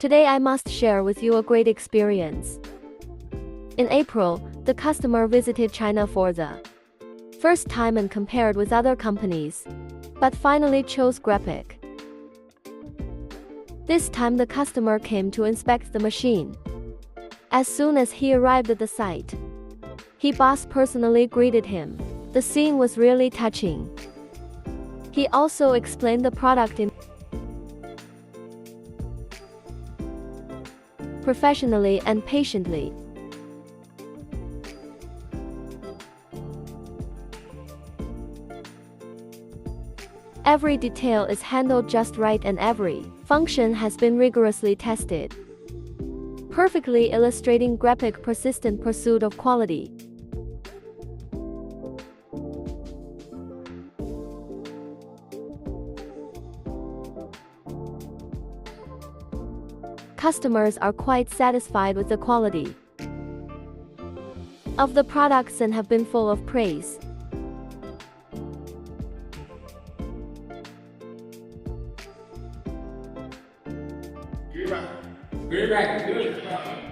Today I must share with you a great experience. In April, the customer visited China for the first time and compared with other companies, but finally chose Graphic. This time the customer came to inspect the machine. As soon as he arrived at the site, his boss personally greeted him. The scene was really touching. He also explained the product in professionally and patiently. Every detail is handled just right and every function has been rigorously tested, perfectly illustrating Graphic persistent pursuit of quality. Customers are quite satisfied with the quality of the products and have been full of praise. Good.